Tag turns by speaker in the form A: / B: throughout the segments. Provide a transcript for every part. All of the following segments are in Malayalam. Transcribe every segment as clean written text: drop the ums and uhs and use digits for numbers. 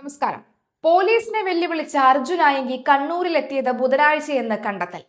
A: നമസ്കാരം. പോലീസിനെ വെല്ലുവിളിച്ച അർജുനായെങ്കി കണ്ണൂരിലെത്തിയത് ബുധനാഴ്ചയെന്ന് കണ്ടെത്തൽ.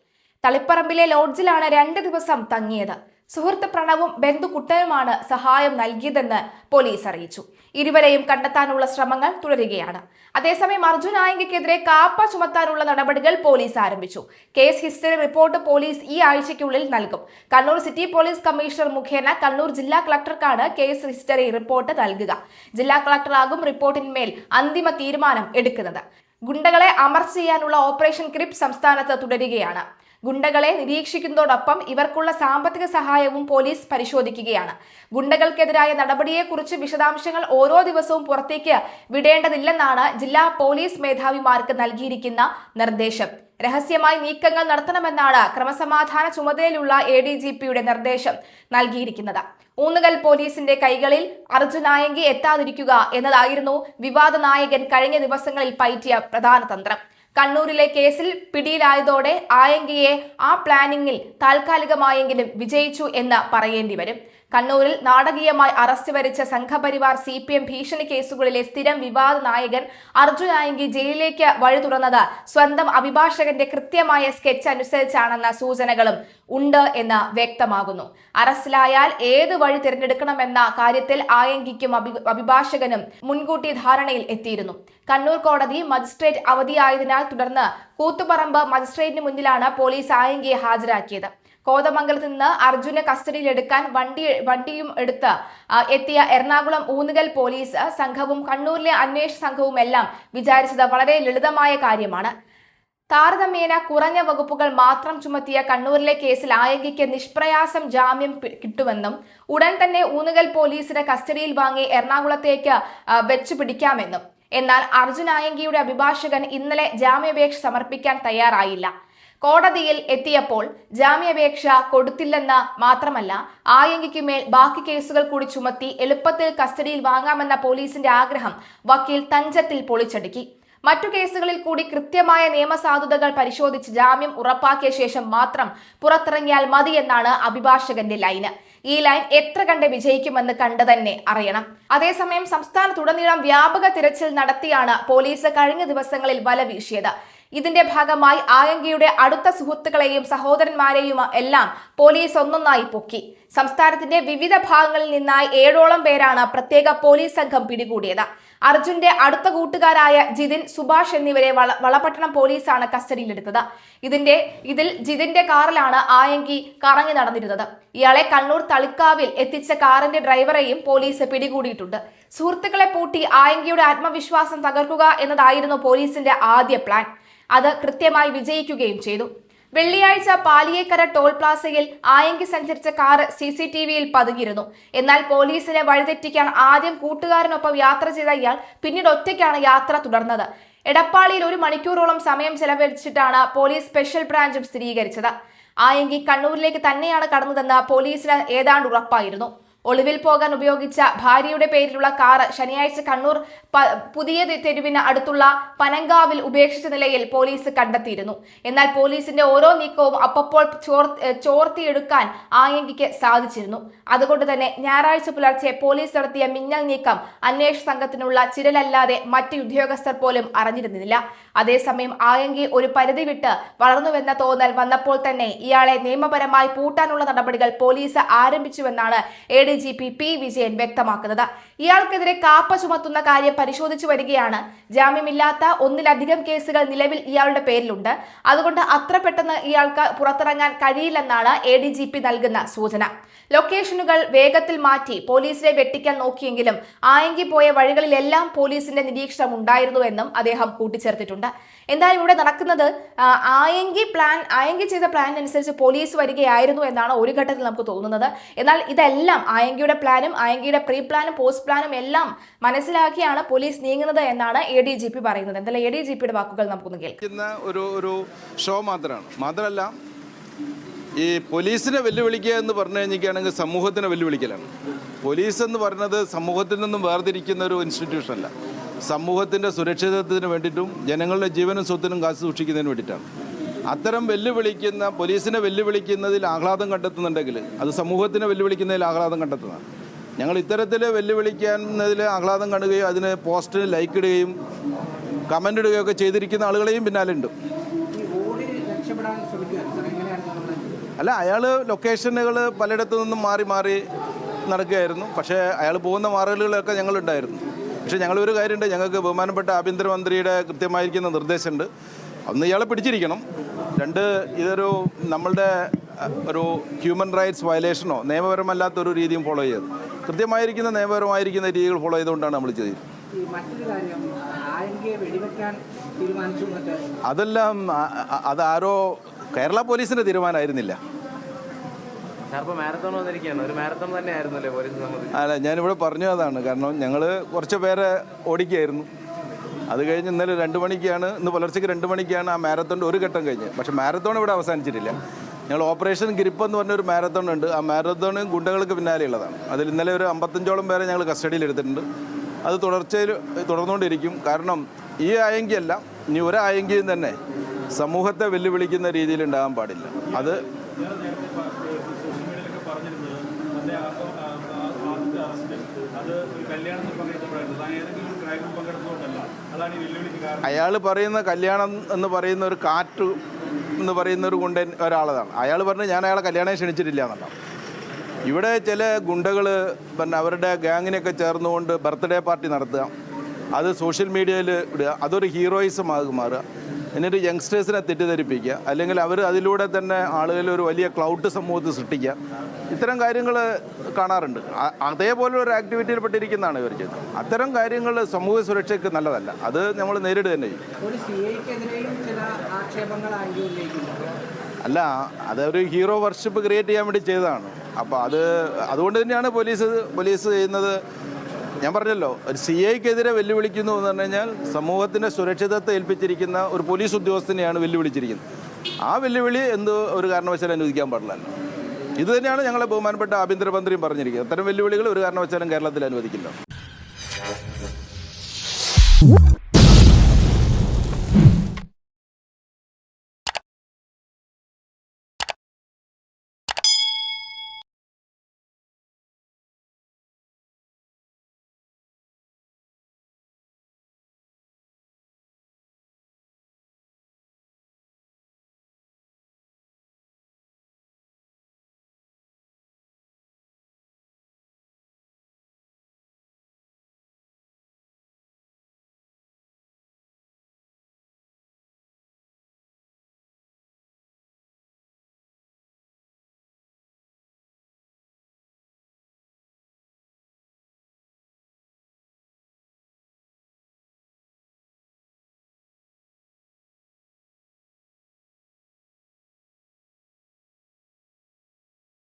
A: തളിപ്പറമ്പിലെ ലോഡ്ജിലാണ് 2 ദിവസം തങ്ങിയത്. സുഹൃത്ത് പ്രണവും ബന്ധു കുട്ടനുമാണ് സഹായം നൽകിയതെന്ന് പോലീസ് അറിയിച്ചു. ഇരുവരെയും കണ്ടെത്താനുള്ള ശ്രമങ്ങൾ തുടരുകയാണ്. അതേസമയം അർജുനായെങ്കിക്കെതിരെ കാപ്പ ചുമത്താനുള്ള നടപടികൾ പോലീസ് ആരംഭിച്ചു. കേസ് ഹിസ്റ്ററി റിപ്പോർട്ട് പോലീസ് ഈ ആഴ്ചയ്ക്കുള്ളിൽ നൽകും. കണ്ണൂർ സിറ്റി പോലീസ് കമ്മീഷണർ മുഖേന കണ്ണൂർ ജില്ലാ കളക്ടർക്കാണ് കേസ് ഹിസ്റ്ററി റിപ്പോർട്ട് നൽകുക. ജില്ലാ കളക്ടറാകും റിപ്പോർട്ടിന്മേൽ അന്തിമ തീരുമാനം എടുക്കുന്നത്. ഗുണ്ടകളെ അമർച്ച ചെയ്യാനുള്ള ഓപ്പറേഷൻ ക്രിപ്പ് സംസ്ഥാനത്ത് തുടരുകയാണ്. ഗുണ്ടകളെ നിരീക്ഷിക്കുന്നതോടൊപ്പം ഇവർക്കുള്ള സാമ്പത്തിക സഹായവും പോലീസ് പരിശോധിക്കുകയാണ്. ഗുണ്ടകൾക്കെതിരായ നടപടിയെക്കുറിച്ച് വിശദാംശങ്ങൾ ഓരോ ദിവസവും പുറത്തേക്ക് വിടേണ്ടതില്ലെന്നാണ് ജില്ലാ പോലീസ് മേധാവിമാർക്ക് നൽകിയിരിക്കുന്ന നിർദ്ദേശം. രഹസ്യമായി നീക്കങ്ങൾ നടത്തണമെന്നാണ് ക്രമസമാധാന ചുമതലയിലുള്ള ADGPയുടെ നിർദ്ദേശം നൽകിയിരിക്കുന്നത്. ഊന്നുകൽ പോലീസിന്റെ കൈകളിൽ അർജുനായെങ്കി എത്താതിരിക്കുക എന്നതായിരുന്നു വിവാദ നായകൻ കഴിഞ്ഞ ദിവസങ്ങളിൽ പയറ്റിയ പ്രധാന തന്ത്രം. കണ്ണൂരിലെ കേസിൽ പിടിയിലായതോടെ ആയെങ്കിയെ ആ പ്ലാനിങ്ങിൽ താൽക്കാലികമായെങ്കിലും വിജയിച്ചു എന്ന് പറയേണ്ടി വരും. കണ്ണൂരിൽ നാടകീയമായി അറസ്റ്റ് വരിച്ച സംഘപരിവാർ CPM ഭീഷണി കേസുകളിലെ സ്ഥിരം വിവാദ നായകൻ അർജുനായെങ്കി ജയിലിലേക്ക് വഴി തുറന്നത് സ്വന്തം അഭിഭാഷകന്റെ കൃത്യമായ സ്കെച്ച് അനുസരിച്ചാണെന്ന സൂചനകളും ഉണ്ട് എന്ന് വ്യക്തമാകുന്നു. അറസ്റ്റിലായാൽ ഏത് വഴി തിരഞ്ഞെടുക്കണമെന്ന കാര്യത്തിൽ ആയെങ്കിക്കും അഭിഭാഷകനും മുൻകൂട്ടി ധാരണയിൽ എത്തിയിരുന്നു. കണ്ണൂർ കോടതി മജിസ്ട്രേറ്റ് അവധിയായതിനാൽ തുടർന്ന് കൂത്തുപറമ്പ് മജിസ്ട്രേറ്റിന് മുന്നിലാണ് പോലീസ് ആയെങ്കിയെ ഹാജരാക്കിയത്. കോതമംഗലത്ത് നിന്ന് അർജുനെ കസ്റ്റഡിയിലെടുക്കാൻ വണ്ടിയും എടുത്ത് എത്തിയ എറണാകുളം ഊന്നുകൽ പോലീസ് സംഘവും കണ്ണൂരിലെ അന്വേഷണ സംഘവും എല്ലാം വിചാരിച്ചത് വളരെ ലളിതമായ കാര്യമാണ്. താരതമ്യേന കുറഞ്ഞ വകുപ്പുകൾ മാത്രം ചുമത്തിയ കണ്ണൂരിലെ കേസിൽ ആയെങ്കിക്ക് നിഷ്പ്രയാസം ജാമ്യം കിട്ടുമെന്നും ഉടൻ തന്നെ ഊന്നുകൽ പോലീസിന് കസ്റ്റഡിയിൽ വാങ്ങി എറണാകുളത്തേക്ക് വെച്ചു പിടിക്കാമെന്നും. എന്നാൽ അർജുനായെങ്കിയുടെ അഭിഭാഷകൻ ഇന്നലെ ജാമ്യാപേക്ഷ സമർപ്പിക്കാൻ തയ്യാറായില്ല. കോടതിയിൽ എത്തിയപ്പോൾ ജാമ്യാപേക്ഷ കൊടുത്തില്ലെന്ന് മാത്രമല്ല, ആയെങ്കിക്കുമേൽ ബാക്കി കേസുകൾ കൂടി ചുമത്തി എളുപ്പത്തിൽ കസ്റ്റഡിയിൽ വാങ്ങാമെന്ന പോലീസിന്റെ ആഗ്രഹം വക്കീൽ തഞ്ചത്തിൽ പൊളിച്ചടുക്കി. മറ്റു കേസുകളിൽ കൂടി കൃത്യമായ നിയമസാധുതകൾ പരിശോധിച്ച് ജാമ്യം ഉറപ്പാക്കിയ ശേഷം മാത്രം പുറത്തിറങ്ങിയാൽ മതിയെന്നാണ് അഭിഭാഷകന്റെ ലൈന്. ഈ ലൈൻ എത്ര കണ്ട് വിജയിക്കുമെന്ന് കണ്ടു തന്നെ അറിയണം. അതേസമയം സംസ്ഥാനത്തുടനീളം വ്യാപക തിരച്ചിൽ നടത്തിയാണ് പോലീസ് കഴിഞ്ഞ ദിവസങ്ങളിൽ വല വീശിയത്. ഇതിന്റെ ഭാഗമായി ആയെങ്കിയുടെ അടുത്ത സുഹൃത്തുക്കളെയും സഹോദരന്മാരെയും എല്ലാം പോലീസ് ഒന്നൊന്നായി പൊക്കി. സംസ്ഥാനത്തിന്റെ വിവിധ ഭാഗങ്ങളിൽ നിന്നായി 7ഓളം പേരാണ് പ്രത്യേക പോലീസ് സംഘം പിടികൂടിയത്. അർജുന്റെ അടുത്ത കൂട്ടുകാരായ ജിതിൻ, സുഭാഷ് എന്നിവരെ വളപട്ടണം പോലീസാണ് കസ്റ്റഡിയിലെടുത്തത്. ഇതിൽ ജിതിന്റെ കാറിലാണ് ആയെങ്കി കറങ്ങി നടന്നിരുന്നത്. ഇയാളെ കണ്ണൂർ തളിക്കാവിൽ എത്തിച്ച കാറിന്റെ ഡ്രൈവറെയും പോലീസ് പിടികൂടിയിട്ടുണ്ട്. സുഹൃത്തുക്കളെ പൂട്ടി ആയെങ്കിയുടെ ആത്മവിശ്വാസം തകർക്കുക എന്നതായിരുന്നു പോലീസിന്റെ ആദ്യ പ്ലാൻ. അത് കൃത്യമായി വിജയിക്കുകയും ചെയ്തു. വെള്ളിയാഴ്ച പാലിയേക്കര ടോൾ പ്ലാസയിൽ ആയെങ്കി സഞ്ചരിച്ച കാർ CCTVയിൽ പതിഞ്ഞിരുന്നു. എന്നാൽ പോലീസിനെ വഴിതെറ്റിക്കാൻ ആദ്യം കൂട്ടുകാരനൊപ്പം യാത്ര ചെയ്ത ഇയാൾ പിന്നീട് ഒറ്റയ്ക്കാണ് യാത്ര തുടർന്നത്. എടപ്പാളിയിൽ 1 മണിക്കൂറോളം സമയം ചെലവഴിച്ചിട്ടാണ് പോലീസ് സ്പെഷ്യൽ ബ്രാഞ്ചും സ്ഥിരീകരിച്ചത്. ആയെങ്കി കണ്ണൂരിലേക്ക് തന്നെയാണ് കടന്നതെന്ന് പോലീസിന് ഏതാണ്ട് ഉറപ്പായിരുന്നു. ഒളിവിൽ പോകാൻ ഉപയോഗിച്ച ഭാര്യയുടെ പേരിലുള്ള കാർ ശനിയാഴ്ച കണ്ണൂർ പുതിയ തെരുവിന് അടുത്തുള്ള പനങ്കാവിൽ ഉപേക്ഷിച്ച നിലയിൽ പോലീസ് കണ്ടെത്തിയിരുന്നു. എന്നാൽ പോലീസിന്റെ ഓരോ നീക്കവും അപ്പോൾ ചോർത്തിയെടുക്കാൻ ആയെങ്കിക്ക് സാധിച്ചിരുന്നു. അതുകൊണ്ട് തന്നെ ഞായറാഴ്ച പുലർച്ചെ പോലീസ് നടത്തിയ മിന്നൽ നീക്കം അന്വേഷണ സംഘത്തിനുള്ള ചിരലല്ലാതെ മറ്റ് ഉദ്യോഗസ്ഥർ പോലും അറിഞ്ഞിരുന്നില്ല. അതേസമയം ആയെങ്കി ഒരു പരിധി വിട്ട് വളർന്നുവെന്ന തോന്നൽ വന്നപ്പോൾ തന്നെ ഇയാളെ നിയമപരമായി പൂട്ടാനുള്ള നടപടികൾ പോലീസ് ആരംഭിച്ചുവെന്നാണ് ADGP P. വിജയൻ വ്യക്തമാക്കുന്നത്. ഇയാൾക്കെതിരെ കാപ്പ ചുമത്തുന്ന കാര്യം പരിശോധിച്ചു വരികയാണ്. ജാമ്യമില്ലാത്ത 1ലധികം കേസുകൾ നിലവിൽ ഇയാളുടെ പേരിലുണ്ട്. അതുകൊണ്ട് അത്ര പെട്ടെന്ന് ഇയാൾക്ക് പുറത്തിറങ്ങാൻ കഴിയില്ലെന്നാണ് ADGP നൽകുന്ന സൂചന. ലൊക്കേഷനുകൾ വേഗത്തിൽ മാറ്റി പോലീസിനെ വെട്ടിക്കാൻ നോക്കിയെങ്കിലും ആയെങ്കി പോയ വഴികളിലെല്ലാം പോലീസിന്റെ നിരീക്ഷണം ഉണ്ടായിരുന്നുവെന്നും അദ്ദേഹം കൂട്ടിച്ചേർത്തിട്ടുണ്ട്. എന്തായാലും ഇവിടെ നടക്കുന്നത് ആയെങ്കി ചെയ്ത പ്ലാൻ അനുസരിച്ച് പോലീസ് വരികയായിരുന്നു എന്നാണ് ഒരു ഘട്ടത്തിൽ നമുക്ക് തോന്നുന്നത്. എന്നാൽ ഇതെല്ലാം ആയെങ്കിയുടെ പ്ലാനും ആയെങ്കിയുടെ പ്രീ പ്ലാനും പോസ്റ്റ് പ്ലാനും എല്ലാം മനസ്സിലാക്കിയാണ് പോലീസ് നീങ്ങുന്നത് എന്നാണ് ADGP പറയുന്നത്. എന്തായാലും ADGPയുടെ വാക്കുകൾ നമുക്കൊന്ന് കേൾക്കാം.
B: ഒരു ഷോ മാത്രമല്ല ഈ പോലീസിനെ വെല്ലുവിളിക്കുക എന്ന് പറഞ്ഞു കഴിഞ്ഞിരിക്കുകയാണെങ്കിൽ സമൂഹത്തിനെ വെല്ലുവിളിക്കലാണ്. പോലീസ് എന്ന് പറയുന്നത് സമൂഹത്തിൽ നിന്നും വേർതിരിക്കുന്ന ഒരു ഇൻസ്റ്റിറ്റ്യൂഷൻ അല്ല. സമൂഹത്തിൻ്റെ സുരക്ഷിതത്വത്തിന് വേണ്ടിയിട്ടും ജനങ്ങളുടെ ജീവനും സ്വത്തിനും കാത്തു സൂക്ഷിക്കുന്നതിന് വേണ്ടിയിട്ടാണ്. അത്തരം പോലീസിനെ വെല്ലുവിളിക്കുന്നതിൽ ആഹ്ലാദം കണ്ടെത്തുന്നുണ്ടെങ്കിൽ അത് സമൂഹത്തിനെ വെല്ലുവിളിക്കുന്നതിൽ ആഹ്ലാദം കണ്ടെത്തുന്നതാണ്. ഞങ്ങൾ ഇത്തരത്തിൽ വെല്ലുവിളിക്കുന്നതിൽ ആഹ്ലാദം കാണുകയും അതിന് പോസ്റ്റിന് ലൈക്ക് ഇടുകയും കമൻ്റ് ഇടുകയൊക്കെ ചെയ്തിരിക്കുന്ന ആളുകളെയും പിന്നാലെ ഉണ്ട്. അല്ല, അയാൾ ലൊക്കേഷനുകൾ പലയിടത്തു നിന്നും മാറി മാറി നടക്കുകയായിരുന്നു. പക്ഷേ അയാൾ പോകുന്ന മാറലുകളൊക്കെ ഞങ്ങളുണ്ടായിരുന്നു. പക്ഷേ ഞങ്ങളൊരു കാര്യമുണ്ട്, ഞങ്ങൾക്ക് ബഹുമാനപ്പെട്ട ആഭ്യന്തരമന്ത്രിയുടെ കൃത്യമായിരിക്കുന്ന നിർദ്ദേശമുണ്ട്. ഒന്ന്, ഇയാളെ പിടിച്ചിരിക്കണം. രണ്ട്, ഇതൊരു നമ്മളുടെ ഒരു ഹ്യൂമൻ റൈറ്റ്സ് വയലേഷനോ നിയമപരമല്ലാത്തൊരു രീതിയും ഫോളോ ചെയ്തത്. കൃത്യമായിരിക്കുന്ന നിയമപരമായിരിക്കുന്ന രീതികൾ ഫോളോ ചെയ്തുകൊണ്ടാണ് നമ്മൾ ചെയ്തത്. അതെല്ലാം അതാരോ കേരള പോലീസിൻ്റെ തീരുമാനമായിരുന്നില്ല. അല്ല, ഞാനിവിടെ പറഞ്ഞു അതാണ്. കാരണം ഞങ്ങൾ കുറച്ച് പേരെ ഓടിക്കുകയായിരുന്നു. അത് കഴിഞ്ഞ് ഇന്നലെ 2 മണിക്കാണ്, ഇന്ന് പുലർച്ചയ്ക്ക് 2 മണിക്കാണ് ആ മാരത്തോണിൻ്റെ ഒരു ഘട്ടം കഴിഞ്ഞ്. പക്ഷേ മാരത്തോൺ ഇവിടെ അവസാനിച്ചിട്ടില്ല. ഞങ്ങൾ ഓപ്പറേഷൻ ഗ്രിപ്പ് എന്ന് പറഞ്ഞൊരു മാരത്തോൺ ഉണ്ട്. ആ മാരത്തോൺ ഗുണ്ടകൾക്ക് പിന്നാലെയുള്ളതാണ്. അതിൽ ഇന്നലെ ഒരു 55ഓളം പേരെ ഞങ്ങൾ കസ്റ്റഡിയിൽ എടുത്തിട്ടുണ്ട്. അത് തുടർന്നുകൊണ്ടിരിക്കും. കാരണം ഈ ആയെങ്കിയല്ല, ഇനി ഒരു ആയെങ്കിലും തന്നെ സമൂഹത്തെ വെല്ലുവിളിക്കുന്ന രീതിയിൽ ഉണ്ടാകാൻ പാടില്ല. അത് അയാൾ പറയുന്ന കല്യാണം എന്ന് പറയുന്ന ഒരു കാറ്റ് എന്ന് പറയുന്ന ഒരു ഗുണ്ടൻ ഒരാളതാണ്. അയാൾ പറഞ്ഞു ഞാൻ അയാളെ കല്യാണം ക്ഷണിച്ചിട്ടില്ല എന്നുള്ളതാണ്. ഇവിടെ ചില ഗുണ്ടകൾ പിന്നെ അവരുടെ ഗാങ്ങിനെയൊക്കെ ചേർന്നുകൊണ്ട് ബർത്ത്ഡേ പാർട്ടി നടത്തുക, അത് സോഷ്യൽ മീഡിയയിൽ ഇടുക, അതൊരു ഹീറോയിസം ആകും മാറുക. എന്നിട്ട് യങ്സ്റ്റേഴ്സിനെ തെറ്റിദ്ധരിപ്പിക്കുക, അല്ലെങ്കിൽ അവർ അതിലൂടെ തന്നെ ആളുകളിൽ ഒരു വലിയ ക്ലൗഡ് സമൂഹത്തിൽ സൃഷ്ടിക്കുക. ഇത്തരം കാര്യങ്ങൾ കാണാറുണ്ട്. അതേപോലെ ഒരു ആക്ടിവിറ്റിയിൽ പെട്ടിരിക്കുന്നതാണ് ഇവർ ചെയ്യുന്നത്. അത്തരം കാര്യങ്ങൾ സമൂഹ സുരക്ഷയ്ക്ക് നല്ലതല്ല. അത് നമ്മൾ നേരിടുക തന്നെ ചെയ്യും. അല്ല, അതൊരു ഹീറോ വർഷിപ്പ് ക്രിയേറ്റ് ചെയ്യാൻ വേണ്ടി ചെയ്തതാണ്. അപ്പോൾ അതുകൊണ്ട് തന്നെയാണ് പോലീസ് ചെയ്യുന്നത്. ഞാൻ പറഞ്ഞല്ലോ, ഒരു CIക്കെതിരെ വെല്ലുവിളിക്കുന്നു എന്ന് പറഞ്ഞു കഴിഞ്ഞാൽ സമൂഹത്തിൻ്റെ സുരക്ഷിതത്വം ഏൽപ്പിച്ചിരിക്കുന്ന ഒരു പോലീസ് ഉദ്യോഗസ്ഥനെയാണ് വെല്ലുവിളിച്ചിരിക്കുന്നത്. ആ വെല്ലുവിളി ഒരു കാരണവശാലും അനുവദിക്കാൻ പാടില്ലല്ലോ. ഇത് തന്നെയാണ് ഞങ്ങളെ ബഹുമാനപ്പെട്ട ആഭ്യന്തരമന്ത്രിയും പറഞ്ഞിരിക്കുന്നത്. അത്തരം വെല്ലുവിളികൾ ഒരു കാരണവശാലും കേരളത്തിൽ അനുവദിക്കില്ല.